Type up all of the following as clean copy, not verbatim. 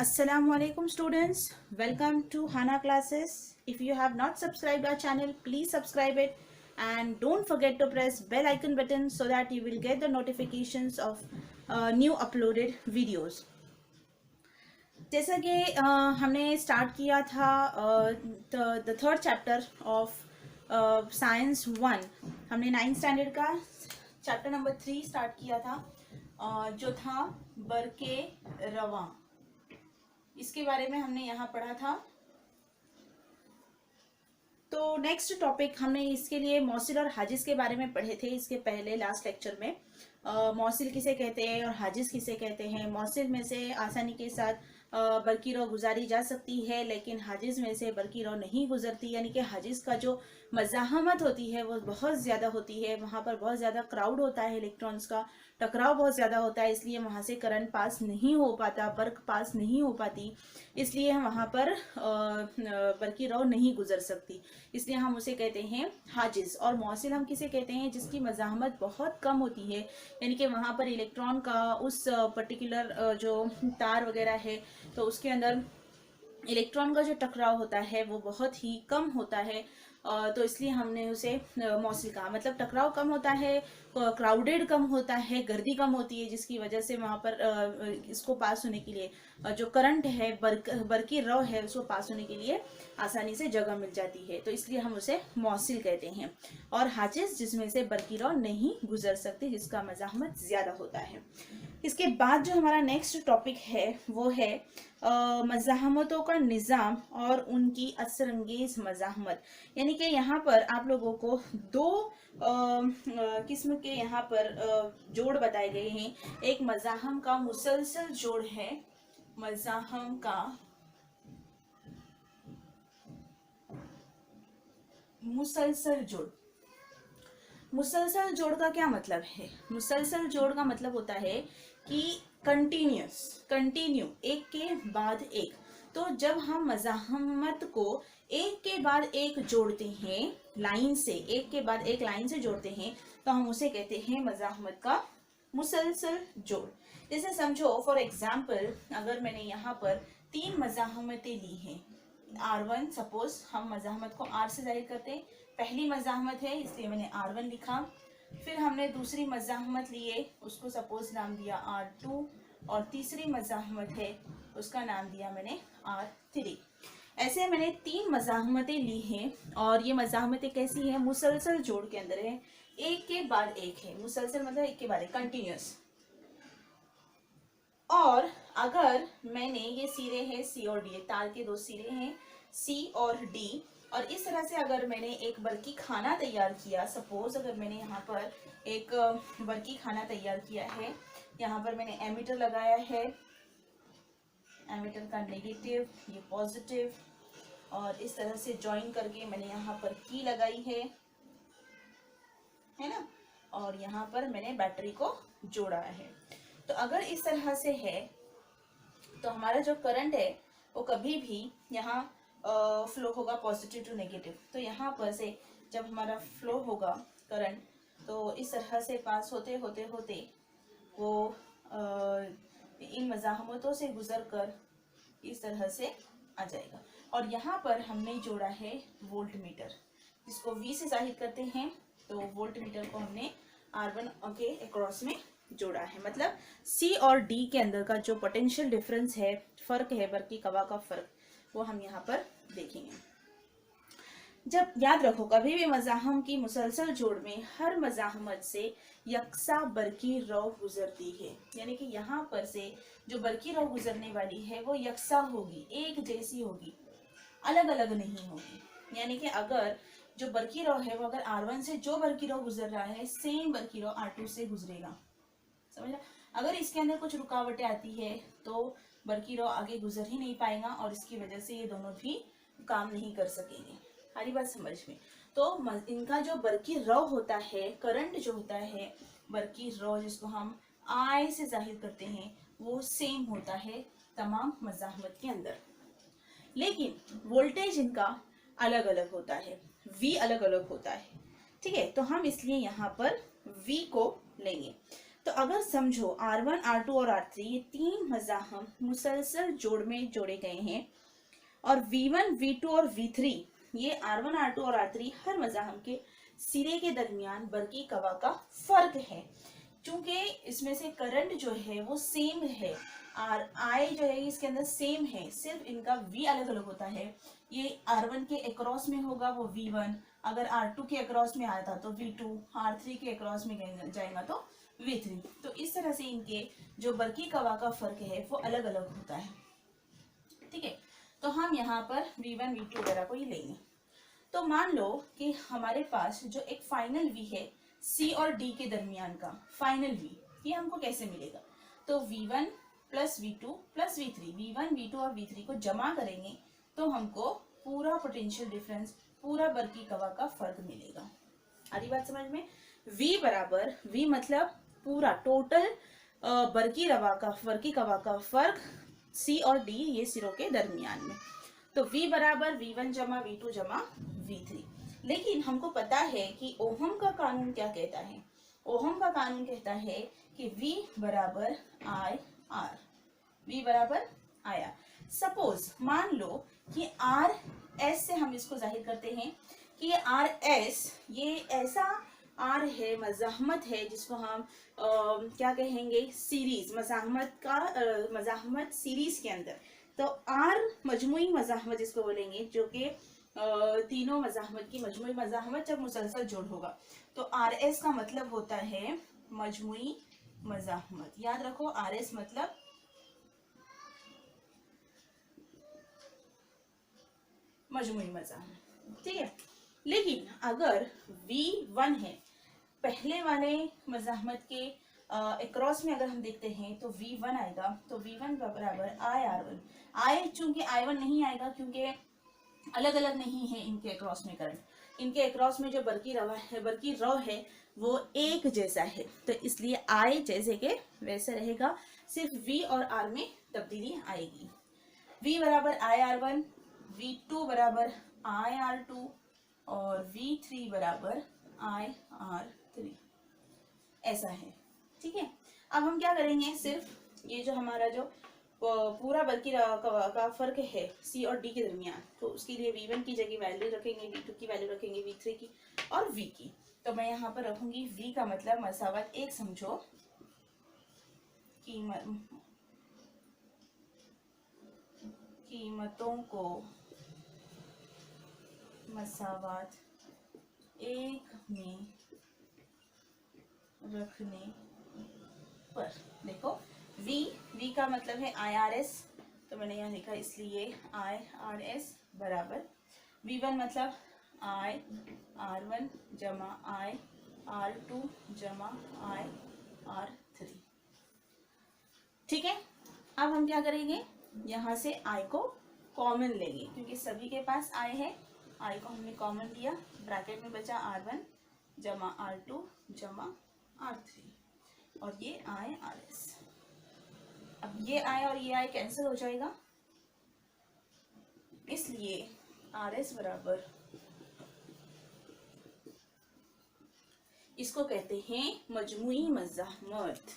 Assalamualaikum students, welcome to Hana classes. If you have not subscribed our channel, please subscribe it and don't forget to press bell icon button so that you will get the notifications of new uploaded videos. जैसा कि हमने start किया था the third chapter of science 1, हमने 9th standard का chapter number 3 start किया था, जो था बरके रवा। इसके बारे में हमने यहाँ पढ़ा था। तो नेक्स्ट टॉपिक हमने इसके लिए मौसिल और हाजिज के बारे में पढ़े थे इसके पहले लास्ट लेक्चर में। मौसिल किसे कहते हैं और हाजिज किसे कहते हैं। मौसिल में से आसानी के साथ बरकी रो गुजारी जा सकती है, लेकिन हाजिज में से बरकी रो नहीं गुजरती, यानी कि हाजिज का जो मज़ाहमत होती है वो बहुत ज़्यादा होती है। वहाँ पर बहुत ज़्यादा क्राउड होता है, इलेक्ट्रॉन्स का टकराव बहुत ज़्यादा होता है, इसलिए वहाँ से करंट पास नहीं हो पाता, बर्क पास नहीं हो पाती, इसलिए वहाँ पर बरकी रो नहीं गुजर सकती, इसलिए हम उसे कहते हैं हाजिज। और मौसिल हम किसे कहते हैं? जिसकी मज़ाहमत बहुत कम होती है, यानी कि वहाँ पर इलेक्ट्रॉन का उस पर्टिकुलर जो तार वगैरह है तो उसके अंदर इलेक्ट्रॉन का जो टकराव होता है वो बहुत ही कम होता है, तो इसलिए हमने उसे मौसिल कहा। मतलब टकराव कम होता है, क्राउडेड कम होता है, गर्दी कम होती है, जिसकी वजह से वहाँ पर इसको पास होने के लिए जो करंट है, बरकी रौ है, उसको पास होने के लिए आसानी से जगह मिल जाती है, तो इसलिए हम उसे मौसिल कहते हैं। और हाजिज जिसमें से बरकी रौ नहीं गुजर सकती, जिसका मज़ाहमत ज़्यादा होता है। इसके बाद जो हमारा नेक्स्ट टॉपिक है वो है मज़ाहमतों का निज़ाम और उनकी असरंगेज मज़ाहमत। यानी कि यहाँ पर आप लोगों को दो किस्म के यहाँ पर जोड़ बताए गए हैं। एक मज़ाहम का मुसलसल जोड़ है, मज़ाहम का मुसलसल जोड़। मुसलसल जोड़ का क्या मतलब है? मुसलसल जोड़ का मतलब होता है कि कंटिन्यू, एक के बाद एक। तो जब हम मज़ाहमत को एक के बाद एक जोड़ते हैं लाइन से, एक के बाद एक लाइन से जोड़ते हैं, तो हम उसे कहते हैं मज़ाहमत का मुसलसल जोड़। जैसे समझो फॉर एग्जाम्पल, अगर मैंने यहाँ पर 3 मज़ाहमतें ली हैं, R1, सपोज हम मज़ाहमत को R से जाहिर करते हैं, पहली मज़ाहमत है इसलिए मैंने R1 लिखा। फिर हमने दूसरी मज़ाहमत लिए, उसको सपोज नाम दिया R2, और तीसरी मज़ाहमत है उसका नाम दिया मैंने R3। ऐसे मैंने 3 मज़ाहमतें ली हैं, और ये मज़ाहमतें कैसी हैं? मुसलसल जोड़ के अंदर है, एक के बाद एक है। मुसलसल मतलब एक के बाद एक, कंटिन्यूस। और अगर मैंने ये सिरे हैं C और D, तार के 2 सिरे हैं C और D, और इस तरह से अगर मैंने एक बरकी खाना तैयार किया, सपोज अगर मैंने यहाँ पर एक बरकी खाना तैयार किया है, यहाँ पर मैंने एमीटर लगाया है, एमीटर का नेगेटिव, ये पॉजिटिव, और इस तरह से ज्वाइन करके मैंने यहाँ पर की लगाई है ना, और यहाँ पर मैंने बैटरी को जोड़ा है। तो अगर इस तरह से है तो हमारा जो करंट है वो कभी भी यहाँ फ्लो होगा पॉजिटिव टू नेगेटिव। तो यहाँ पर से जब हमारा फ्लो होगा करंट, तो इस तरह से पास होते होते होते वो इन मज़ाहमतों से गुजर कर इस तरह से आ जाएगा। और यहाँ पर हमने जोड़ा है वोल्ट मीटर, जिसको V से जाहिर करते हैं, तो वोल्ट मीटर को हमने R1 के अक्रॉस में जोड़ा है। मतलब C और D के अंदर का जो पोटेंशियल डिफरेंस है, फर्क है, बरकी कवा का फर्क, वो हम यहाँ पर देखेंगे। जब याद रखो, कभी भी मज़ाहम की मुसलसल जोड़ में हर मज़ाहमत से यकसा बरकी रौ गुजरती है, यानी कि यहाँ पर से जो बरकी रौ गुजरने वाली है वो यकसा होगी, एक जैसी होगी, अलग अलग नहीं होगी। यानी कि अगर जो बरकी रौ है वो अगर R1 से जो बरकी रौ गुजर रहा है, सेम बरकी रौ R2 से गुजरेगा, समझ। अगर इसके अंदर कुछ रुकावटें आती है तो बरकी रौ आगे गुजर ही नहीं पाएगा, और इसकी वजह से ये दोनों भी काम नहीं कर सकेंगे। हमारी बात समझ में? तो इनका जो बरकी रौ होता है, करंट जो होता है, बरकी रौ जिसको हम I से जाहिर करते हैं, वो सेम होता है तमाम मज़ाहमत के अंदर, लेकिन वोल्टेज इनका अलग अलग होता है, V अलग अलग होता है। ठीक है, तो हम इसलिए यहाँ पर V को लेंगे। तो अगर समझो R1, R2 और R3 ये तीन मज़ाहम मुसलसल जोड़ में जोड़े गए हैं, और V1, V2 और V3 ये R1, R2 और R3 हर मज़ाहम के सिरे के दरमियान बरकी कवा का फर्क है। चूंकि इसमें से करंट जो है वो सेम है, आर आई जो है इसके अंदर सेम है, सिर्फ इनका V अलग अलग होता है। ये R1 के अक्रॉस में होगा वो V1, अगर R2 के अक्रॉस में आया था तो V2, R3 के अक्रॉस में जाएगा तो V3। तो इस तरह से इनके जो बरकी कवा का फर्क है वो अलग अलग होता है। ठीक है, तो हम यहाँ पर V1, V2 वगैरह को ही लेंगे। तो मान लो कि हमारे पास जो एक फाइनल V है C और D के दरमियान का फाइनल V, ये हमको कैसे मिलेगा? तो V1 plus V2 plus V3, V1, V2 और V3 को जमा करेंगे तो हमको पूरा पोटेंशियल डिफरेंस, पूरा बरकी कवा का फर्क मिलेगा। आ रही बात समझ में? V बराबर, V मतलब पूरा टोटल बरकी कवा का फर्क C और D ये सिरों के दरमियान में। तो V बराबर V1 जमा V2 जमा V3। लेकिन हमको पता है कि ओहम का कानून क्या कहता है? ओहम का कानून कहता है कि V बराबर I R, V बराबर I R। सपोज मान लो कि R S से हम इसको जाहिर करते हैं कि ये R S ये ऐसा R है, मज़ाहमत है जिसको हम क्या कहेंगे, सीरीज, मज़ाहमत सीरीज के अंदर। तो R मजमुई मज़ाहमत जिसको बोलेंगे, जो कि तीनों मज़ाहमत की मजमुई मज़ाहमत जब मुसलसल जोड़ होगा तो RS का मतलब होता है मजमुई मज़ाहमत। याद रखो RS मतलब मजमुई मज़ाहमत। ठीक है, लेकिन अगर V1 है, पहले वाले मज़ाहमत के अक्रॉस में अगर हम देखते हैं तो V1 आएगा, तो V1 बराबर IR1। I चूंकि I1 नहीं आएगा क्योंकि अलग अलग नहीं है इनके अक्रॉस में करंट, इनके अक्रॉस में जो बरकी रव है वो एक जैसा है, तो इसलिए I जैसे के वैसे रहेगा, सिर्फ V और R में तब्दीली आएगी। V बराबर IR1, V2 बराबर IR2 और V3 बराबर IR3, ऐसा है। ठीक है, अब हम क्या करेंगे, सिर्फ ये जो हमारा जो पूरा बल्कि का फर्क है C और D के दरमियान, तो उसके लिए V1 की जगह वैल्यू रखेंगे, V2 की वैल्यू रखेंगे, V3 की और V की। तो मैं यहाँ पर रखूंगी V का मतलब मसावत एक समझो, कीमतों को मसावत एक में रखने पर। देखो V का मतलब है IRS, तो मैंने यहाँ लिखा इसलिए IRS बराबर V1 मतलब IR1 जमा IR2 जमा IR3। ठीक है, अब हम क्या करेंगे, यहाँ से I को कॉमन लेंगे क्योंकि सभी के पास I है, I को हमने कॉमन लिया, ब्रैकेट में बचा R1 जमा R2 जमा R3 और ये IRS। अब ये I और ये I कैंसिल हो जाएगा, इसलिए RS बराबर, इसको कहते हैं मजमुई मज़ाहमत।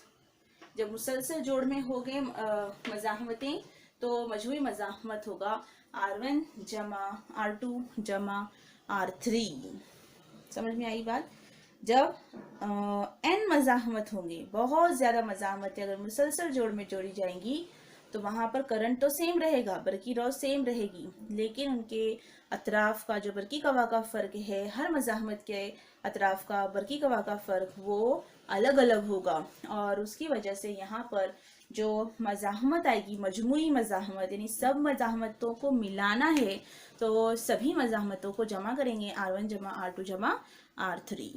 जब मुसलसल जोड़ में हो गए मज़ाहमतें तो मजमुई मज़ाहमत होगा R1 जमा R2 जमा R3। समझ में आई बात? जब n मज़ाहमत होंगे, बहुत ज़्यादा मज़ाहमतें अगर मुसलसल जोड़ में जोड़ी जाएंगी तो वहाँ पर करंट तो सेम रहेगा, बरकी रौ सेम रहेगी, लेकिन उनके अतराफ का जो बरकी कवा का फ़र्क है, हर मज़ाहमत के अतराफ का बरकी कवा का फ़र्क वो अलग अलग होगा, और उसकी वजह से यहाँ पर जो मज़ाहमत आएगी मजमुई मज़ाहमत, यानी सब मज़ाहमतों को मिलाना है तो सभी मज़ाहमतों को जमा करेंगे, R1 जमा R2 जमा R3।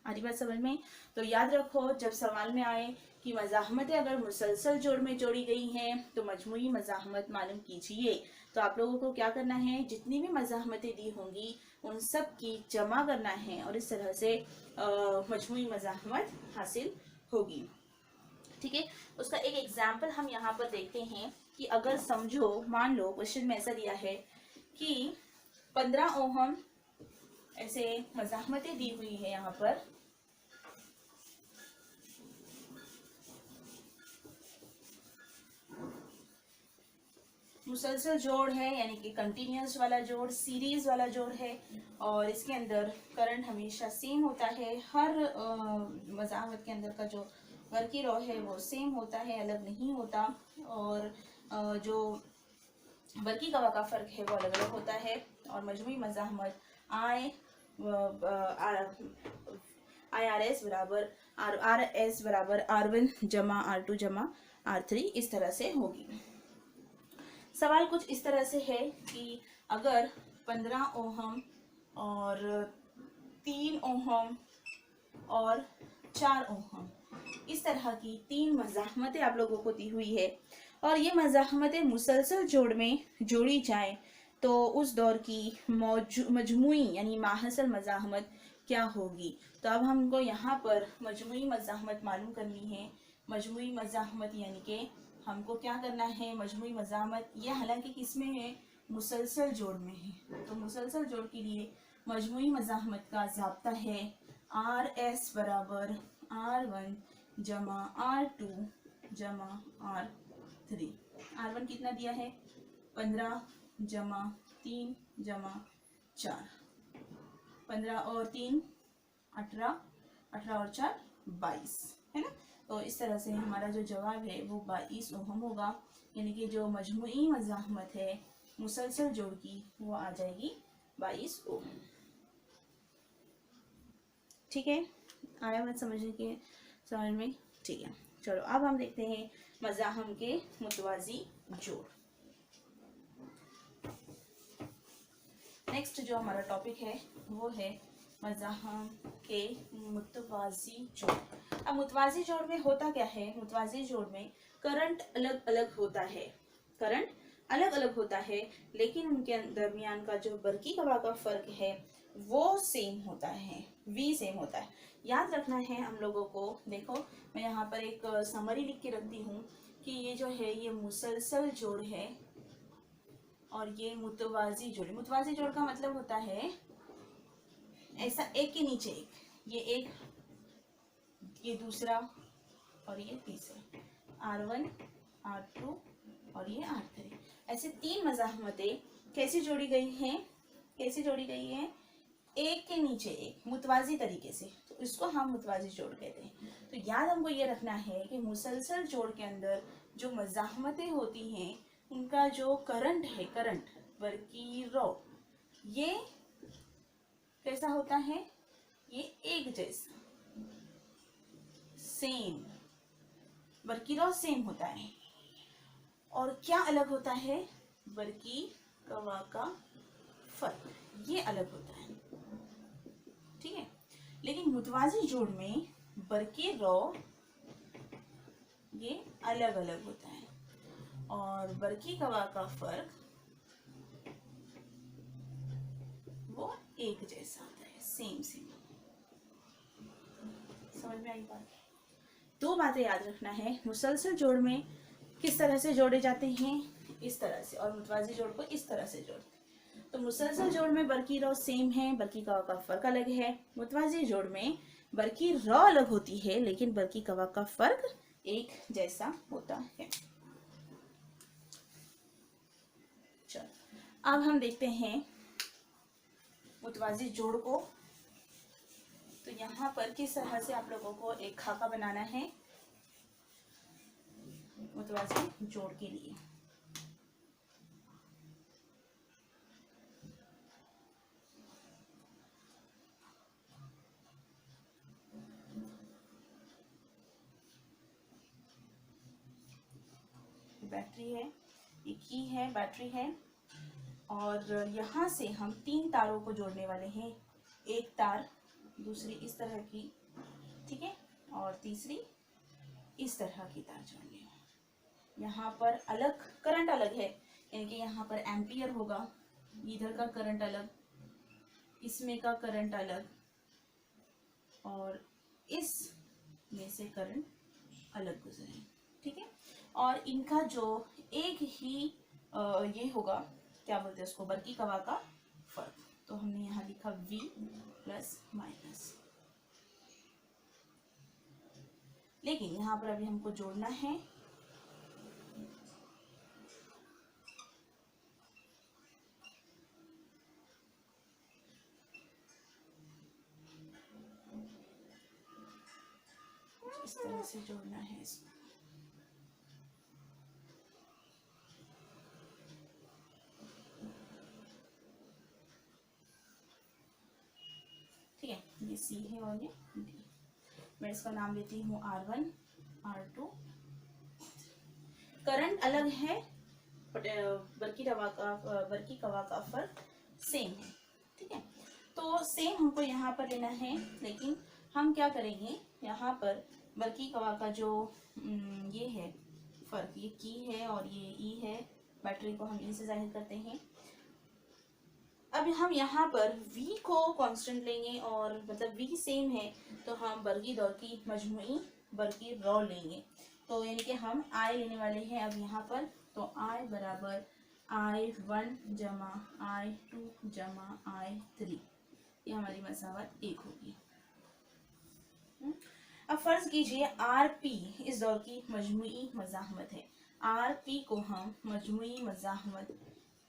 आ रही बात समझ में? तो याद रखो, जब सवाल में आए कि मज़ाहमतें अगर मुसलसल जोड़ में जोड़ी गई हैं तो मजमुई मज़ाहमत मालूम कीजिए, तो आप लोगों को क्या करना है, जितनी भी मज़ाहमतें दी होंगी उन सब की जमा करना है और इस तरह से मजमुई मज़ाहमत हासिल होगी। ठीक है, उसका एक एग्जाम्पल हम यहाँ पर देखते हैं कि अगर समझो, मान लो क्वेश्चन में ऐसा दिया है कि 15 ओहम ऐसे मज़ाहमतें दी हुई है यहाँ पर, मुसलसल जोड़ है, यानी कि कंटिन्यूस वाला जोड़, सीरीज वाला जोड़ है, और इसके अंदर करंट हमेशा सेम होता है। हर मज़ाहमत के अंदर का जो वर्की रॉ है वो सेम होता है, अलग नहीं होता, और जो वर्की गवाह का फ़र्क है वो अलग अलग होता है। और मजमूई मज़ाहमत IRS बराबर RS बराबर R1 जमा R2 जमा R3 इस तरह से होगी। सवाल कुछ इस तरह से है कि अगर 15 ओहम और 3 ओहम और 4 ओहम इस तरह की 3 मज़ाहमतें आप लोगों को दी हुई है, और ये मज़ाहमतें मुसलसल जोड़ में जोड़ी जाएं, तो उस दौर की मजमुई यानी माहसल मज़ाहमत क्या होगी। तो अब हमको यहाँ पर मजमुई मज़ाहमत मालूम करनी है। मजमुई मज़ाहमत यानी कि हमको क्या करना है, मजमुई मज़ाहमत ये हालांकि किस में है, मुसलसल जोड़ में है। तो मुसलसल जोड़ के लिए मजमुई मज़ाहमत का ज़ाब्ता है RS बराबर R1 जमा R2 जमा R3। R1 कितना दिया है, 15 जमा 3 जमा 4, 15 और 3 18, 18 और 4 22 है ना। तो इस तरह से हमारा जो जवाब है वो 22 ओहम होगा, यानी कि जो मजमुई मज़ाहमत है मुसलसल जोड़ की वो आ जाएगी 22 ओहम। ठीक है, आया बात समझने के समझ में? ठीक है, चलो अब हम देखते हैं मज़ाहम के मुतवाज़ी जोड़। नेक्स्ट जो हमारा टॉपिक है वो है मज़ाहम के मुतवाज़ी जोड़। अब मुतवाज़ी जोड़ में होता क्या है, मुतवाज़ी जोड़ में करंट अलग अलग होता है, करंट अलग अलग होता है, लेकिन उनके दरमियान का जो बरकी गवाह का फ़र्क है वो सेम होता है, V सेम होता है। याद रखना है हम लोगों को। देखो मैं यहाँ पर एक समरी लिख के रखती हूँ कि ये जो है ये मुसलसल जोड़ है और ये मुतवाज़ी जोड़। मुतवाज़ी जोड़ का मतलब होता है ऐसा एक के नीचे एक, ये एक, ये दूसरा और ये तीसरा, R1 R2 और ये R3। ऐसे 3 मज़ाहमतें कैसे जोड़ी गई हैं, कैसे जोड़ी गई हैं, एक के नीचे एक मुतवाज़ी तरीके से, तो इसको हम मुतवाज़ी जोड़ कहते हैं। तो याद हमको ये रखना है कि मुसलसल जोड़ के अंदर जो मज़ाहमतें होती हैं उनका जो करंट है, करंट वर्की रॉ, ये कैसा होता है, ये एक जैसा सेम, वर्की रॉ सेम होता है। और क्या अलग होता है, वर्की गवाह का फर्क, ये अलग होता है। ठीक है, लेकिन मुतवाज़ी जोड़ में बरकी रॉ ये अलग अलग होता है और बरकी गवाह का फर्क वो एक जैसा होता है, सेम सेम। समझ में आई बात? 2 बातें याद रखना है, मुसलसल जोड़ में किस तरह से जोड़े जाते हैं, इस तरह से, और मुतवाज़ी जोड़ को इस तरह से जोड़ते हैं। तो मुसलसल जोड़ में बरकी रॉ सेम है, बरकी गवाह का फर्क अलग है। मुतवाज़ी जोड़ में बरकी रॉ अलग होती है लेकिन बरकी गवाह का फर्क एक जैसा होता है। चलो अब हम देखते हैं मुतवाज़ी जोड़ को। तो यहाँ पर किस तरह से आप लोगों को एक खाका बनाना है मुतवाज़ी जोड़ के लिए। बैटरी है, एक की है, बैटरी है, और यहाँ से हम 3 तारों को जोड़ने वाले हैं। एक तार, दूसरी इस तरह की, ठीक है, और तीसरी इस तरह की तार जोड़नी है। यहाँ पर अलग करंट अलग है, यानी कि यहाँ पर एम्पियर होगा, इधर का करंट अलग, इसमें का करंट अलग, और इस में से करंट अलग गुजरे। ठीक है, और इनका जो एक ही ये होगा, क्या बोलते हैं उसको, बरकी गवाह का फर्क। तो हमने यहाँ लिखा V प्लस माइनस। लेकिन यहाँ पर अभी हमको जोड़ना है इस तरह से जोड़ना है इसको। ठीक है, ये सी है और ये डी। मैं इसका नाम लेती हूँ R1 R2। करंट अलग है, बरकी कवा का फर्क सेम है। ठीक है, तो सेम हमको यहाँ पर लेना है, लेकिन हम क्या करेंगे, यहाँ पर बरकी कवा का जो ये है फर्क, ये की है और ये ई है, बैटरी को हम ई से जाहिर करते हैं। अब हम यहाँ पर V को कांस्टेंट लेंगे और मतलब V सेम है तो हम बरकी दौर की मजमुई बरकी रॉ लेंगे। तो यानी कि हम I लेने वाले हैं अब यहाँ पर। तो I बराबर I1 जमा I2 जमा I3, ये हमारी मसावत 1 होगी। अब फर्ज कीजिए RP इस दौर की मजमुई मज़ाहमत है। RP को हम मजमुई मज़ाहमत,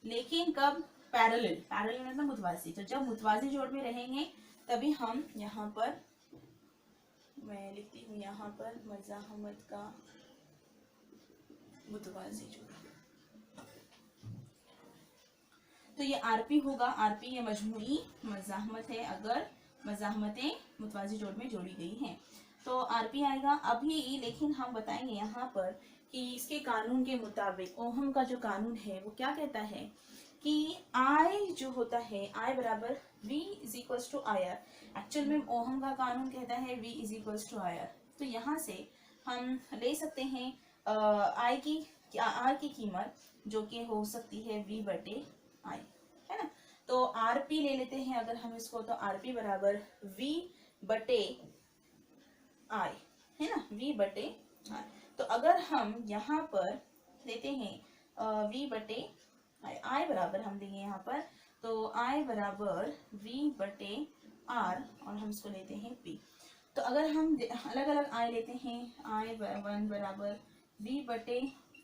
लेकिन कब, पैरेलल मतलब मुतवाज़ी। तो जब मुतवाज़ी जोड़ में रहेंगे तभी हम यहाँ पर, मैं लिखती हूँ यहाँ पर मज़ाहमत का मुतवाज़ी जोड़। तो ये RP होगा। RP ये मजमुई मज़ाहमत है अगर मज़ाहमतें मुतवाज़ी जोड़ में जोड़ी गई हैं तो RP आएगा। अभी लेकिन हम बताएंगे यहाँ पर कि इसके कानून के मुताबिक, ओहम का जो कानून है वो क्या कहता है कि I जो होता है, I बराबर V is equals to I R. Actual में ओहम का कानून कहता है V is equals to I R. तो यहाँ से हम ले सकते हैं I की R की कीमत जो कि हो सकती है V बटे I, है ना। तो RP ले लेते हैं अगर हम इसको, तो RP बराबर V बटे I, है ना, V बटे I। तो अगर हम यहाँ पर लेते हैं V बटे I बराबर हम देंगे यहाँ पर, तो I बराबर V बटे R और हम इसको लेते हैं P। तो अगर हम अलग अलग I लेते हैं, I1 बराबर V बटे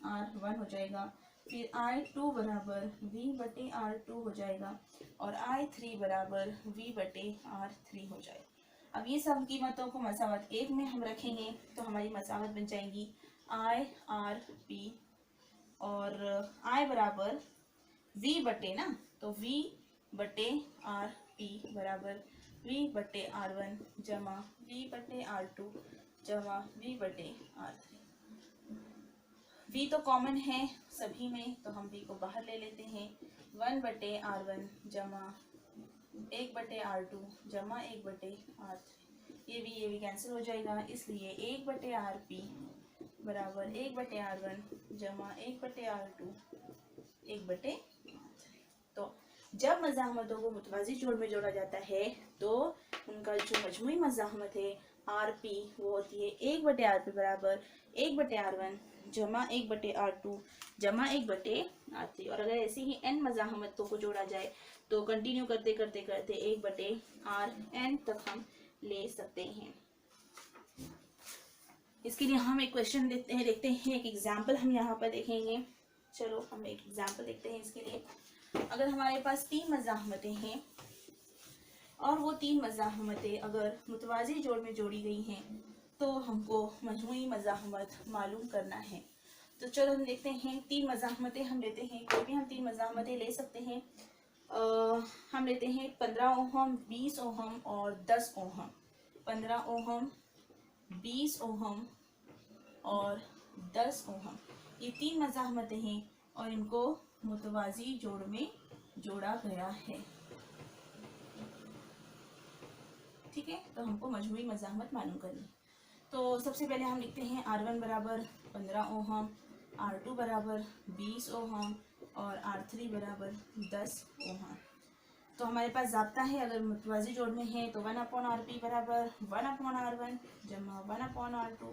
R1 हो जाएगा, फिर I2 बराबर V बटे R2 हो जाएगा और I3 बराबर V बटे R3 हो जाएगा। अब ये सब कीमतों को मसावत 1 में हम रखेंगे तो हमारी मसावत बन जाएंगी IRP और I बराबर V बटे ना, तो V बटे RP बराबर V बटे R1 जमा V बटे R2 जमा V बटे R3। V तो कॉमन है सभी में तो हम V को बाहर ले लेते हैं। 1 बटे R1 जमा 1 बटे R2 जमा 1 बटे R3, ये भी कैंसिल हो जाएगा, इसलिए 1 बटे RP बराबर 1 बटे R1 जमा 1 बटे R2 1 बटे R3। तो जब मज़ाहमतों को मुतवाज़ी जोड़ में जोड़ा जाता है तो उनका जो मजमुई मज़ाहमत है RP वो होती है 1 बटे RP बराबर 1 बटे R1 जमा 1 बटे R2 जमा 1 बटे R3। और अगर ऐसे ही n मज़ाहमतों को जोड़ा जाए तो कंटिन्यू करते करते करते 1 बटे Rn तक हम ले सकते हैं। इसके लिए हम एक क्वेश्चन देखते हैं एक एग्जाम्पल हम यहाँ पर देखेंगे। चलो हम एक एग्जाम्पल देखते हैं इसके लिए। अगर हमारे पास 3 मज़ाहमतें हैं और वो 3 मज़ाहमतें अगर मुतवाज़ी जोड़ में जोड़ी गई हैं तो हमको मजमुई मज़ाहमत मालूम करना है। तो चलो हम देखते हैं 3 मज़ाहमतें हम लेते हैं, कोई भी हम 3 मज़ाहमतें ले सकते हैं। हम लेते हैं 15 ओहम, 20 ओहम और 10 ओहम। 15 ओहम, 20 ओहम और 10 ओहम, ये 3 मज़ाहमतें हैं और इनको मुतवाज़ी जोड़ में जोड़ा गया है। ठीक है, तो हमको मजमुई मज़ाहमत मालूम करनी। तो सबसे पहले हम लिखते हैं R1 बराबर 15 ओहम, R2 बराबर 20 ओहम और R3 बराबर 10 ओहम। तो हमारे पास ज़ाब्ता है अगर मुतवाज़ी जोड़ में है तो 1/RP बराबर 1/R1 जमा 1/R2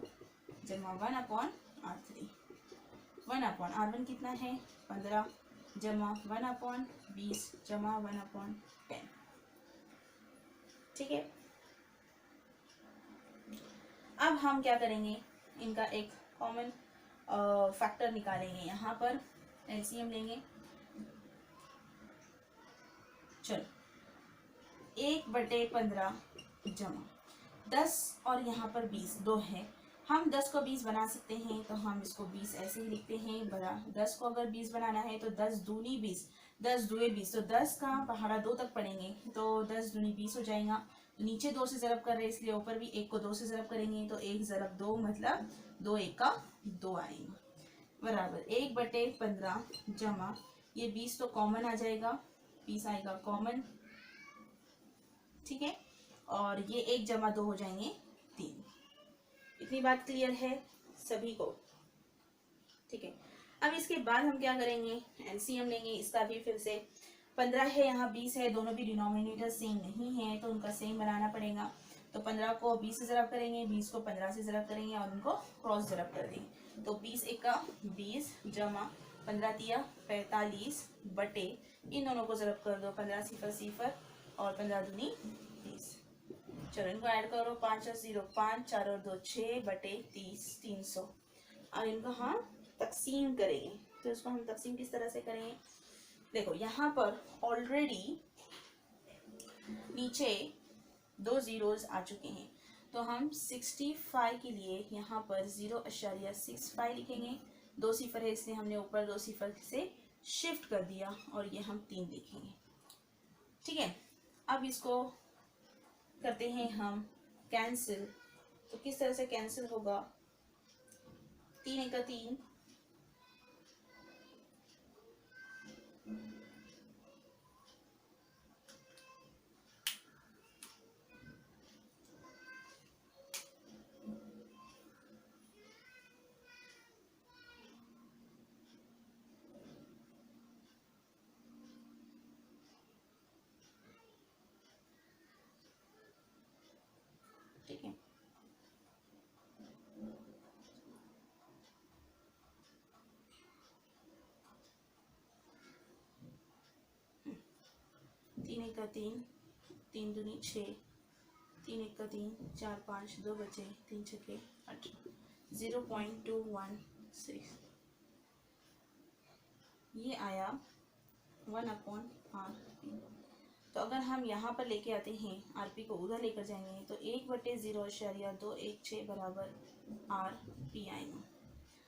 जमा 1/R3। 1/R1 कितना है 15 जमा 1/20 जमा 1/10। ठीक है, अब हम क्या करेंगे, इनका एक कॉमन फैक्टर निकालेंगे। यहाँ पर एलसीएम लेंगे। चलो 1/15 जमा 10 और यहाँ पर 20 दो है, हम 10 को 20 बना सकते हैं, तो हम इसको 20 ऐसे ही लिखते हैं। बड़ा 10 को अगर 20 बनाना है तो 10 दूनी 20, 10 दुए 20, तो 10 का पहाड़ा 2 तक पढ़ेंगे तो 10 दूनी 20 हो जाएगा। तो नीचे 2 से ज़रब कर रहे हैं इसलिए ऊपर भी 1 को 2 से ज़रब करेंगे, तो 1 ज़रब 2 मतलब 2 1 का 2 आएगा, बराबर 1/15 जमा ये 20 तो कॉमन आ जाएगा, 20 आएगा कॉमन, ठीक है। और ये 1 जमा 2 हो जाएंगे 3। इतनी बात क्लियर है सभी को, ठीक है। अब इसके बाद हम क्या करेंगे, एलसीएम लेंगे इसका भी। फिर से 15 है, यहाँ 20 है, दोनों भी डिनोमिनेटर सेम नहीं है तो उनका सेम बनाना पड़ेगा। तो 15 को 20 से ज़रब करेंगे, 20 को 15 से ज़रब करेंगे और उनको क्रॉस ज़रब कर देंगे। तो 20 1 का 20 जमा 15 तिया 45 बटे इन दोनों को ज़रब कर दो, 15 सिफर सिफर और 15 दूनी 30। चलो इनको ऐड करो, 5 और 0 5, 4 और 2 6 बटे 30 300। और इनको हम तकसीम करेंगे, तो इसको हम तकसीम किस तरह से करेंगे, देखो यहाँ पर ऑलरेडी नीचे 2 जीरोस आ चुके हैं, तो हम 65 के लिए यहाँ पर 0.65 लिखेंगे। 2 सिफर है इसलिए हमने ऊपर 2 सिफर से शिफ्ट कर दिया और ये हम 3 लिखेंगे, ठीक है। अब इसको करते हैं हम कैंसिल, तो किस तरह से कैंसिल होगा, 3 1 का 3, ठीक है। तीन एक का 3, 3 दूनी 6, 3 1 का 3, 4 5 2 बचे, 3 छक्के 8, 0.216 ये आया 1/r। तो अगर हम यहाँ पर लेके आते हैं आरपी को उधर लेकर जाएंगे तो 1/0.216 बराबर आर पी आएगा।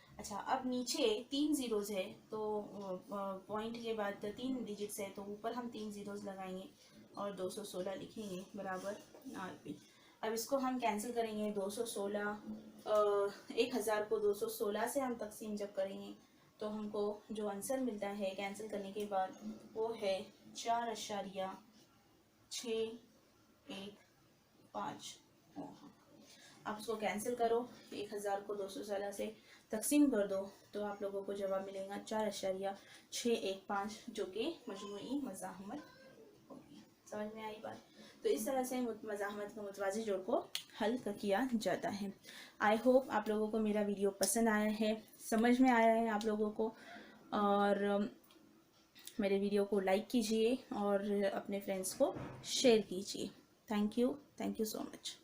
अच्छा, अब नीचे 3 जीरोज है तो पॉइंट के बाद 3 डिजिट्स है तो ऊपर हम 3 जीरोज लगाएंगे और 216 लिखेंगे बराबर आर पी। अब इसको हम कैंसिल करेंगे, 216 1000 को 216 से हम तकसीम जब करेंगे तो हमको जो आंसर मिलता है कैंसिल करने के बाद वो है 4.615। आप उसको कैंसिल करो, 1000 को 216 से तकसीम कर दो तो आप लोगों को जवाब मिलेगा 4.615 जो कि मजमूई मज़ाहमत होगी। समझ में आई बात? तो इस तरह से मज़ाहमत के मुतवाज़ी जोड़ को हल किया जाता है। आई होप आप लोगों को मेरा वीडियो पसंद आया है, समझ में आया है आप लोगों को, और मेरे वीडियो को लाइक कीजिए और अपने फ्रेंड्स को शेयर कीजिए। Thank you so much.